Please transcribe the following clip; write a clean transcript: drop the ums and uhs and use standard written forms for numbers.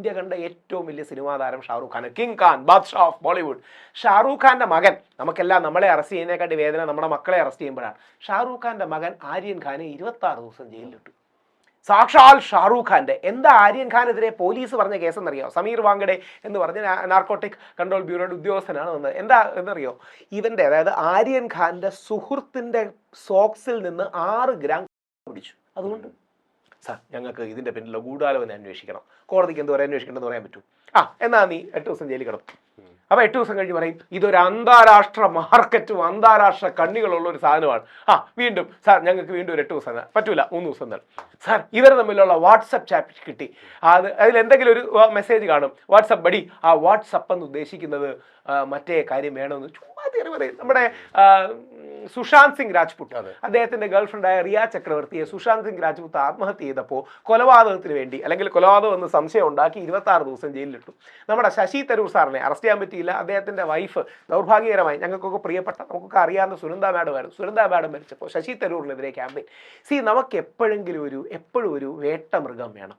India കണ്ട ഏറ്റവും വലിയ സിനിമാ താരം ഷാറൂഖ് ഖാൻ, കിങ് ഖാൻ, ബാദ്ഷാ ഓഫ് ബോളിവുഡ്. ഷാറൂഖ് ഖാന്റെ മകൻ, നമ്മളെ അറസ്റ്റ് ചെയ്യുന്നതിനെക്കാട്ടി വേദന നമ്മുടെ മക്കളെ അറസ്റ്റ് ചെയ്യുമ്പോഴാണ്. ഷാറൂഖ് ഖാന്റെ മകൻ ആര്യൻ ഖാനെ 26 ദിവസം ജയിലിലിട്ടു. സാക്ഷാൽ ഷാറൂഖ് ഖാന്റെ. എന്താ ആര്യൻ ഖാനെതിരെ പോലീസ് പറഞ്ഞ കേസെന്നറിയോ? സമീർ വാങ്കഡെ എന്ന് പറഞ്ഞ നാർക്കോട്ടിക് കൺട്രോൾ ബ്യൂറോയുടെ ഉദ്യോഗസ്ഥനാണ് വന്നത്. എന്താ എന്നറിയോ? ഇവന്റെ, അതായത് ആര്യൻ ഖാന്റെ സുഹൃത്തിന്റെ സോക്സിൽ നിന്ന് 6 ഗ്രാം പിടിച്ചു. അതുകൊണ്ട് സാർ ഞങ്ങൾക്ക് ഇതിന്റെ പിന്നിലുള്ള ഗൂഢാലോചന അന്വേഷിക്കണം. കോടതിക്ക് എന്ത് പറയാൻ അന്വേഷിക്കണമെന്ന് പറയാൻ പറ്റൂ? എന്നാ നീ 8 ദിവസം ജയിലിൽ കിടക്കും. അപ്പൊ 8 ദിവസം കഴിഞ്ഞ് പറയും ഇതൊരു അന്താരാഷ്ട്ര മാർക്കറ്റും അന്താരാഷ്ട്ര കണ്ണികളുള്ള ഒരു സാധനമാണ്. വീണ്ടും സാർ ഞങ്ങൾക്ക് വീണ്ടും ഒരു 8 ദിവസം പറ്റൂല, 3 ദിവസം തന്നെ. സാർ ഇവർ തമ്മിലുള്ള വാട്സപ്പ് ചാറ്റ് കിട്ടി, അതിൽ എന്തെങ്കിലും ഒരു മെസ്സേജ് കാണും, വാട്സപ്പ് ബഡി. വാട്സപ്പ് എന്ന് ഉദ്ദേശിക്കുന്നത് മറ്റേ കാര്യം വേണമെന്ന് ചുമ്മാ തീരെ പറയും. നമ്മുടെ സുശാന്ത് സിംഗ് രാജ്പുട്ട്, അദ്ദേഹത്തിന്റെ ഗേൾഫ്രണ്ടായ റിയ ചക്രവർത്തിയെ സുശാന്ത് സിംഗ് രാജ്പുത്ത് ആത്മഹത്യ ചെയ്തപ്പോൾ കൊലപാതകത്തിന് വേണ്ടി, അല്ലെങ്കിൽ കൊലപാതകം എന്ന് സംശയം ഉണ്ടാക്കി 26 ദിവസം ജയിലിലിട്ടു. നമ്മുടെ ശശി തരൂർ സാറിനെ അറസ്റ്റ് ചെയ്യാൻ പറ്റിയില്ല. അദ്ദേഹത്തിന്റെ വൈഫ് ദൗർഭാഗ്യകരമായി, ഞങ്ങൾക്കൊക്കെ പ്രിയപ്പെട്ട, നമുക്കൊക്കെ അറിയാവുന്ന സുനന്ദ മാഡമായിരുന്നു. സുനന്ദ മാഡം മരിച്ചപ്പോൾ ശശി തരൂറിനെതിരെ ക്യാമ്പയിൻ. നമുക്ക് എപ്പോഴും ഒരു വേട്ടമൃഗം വേണം.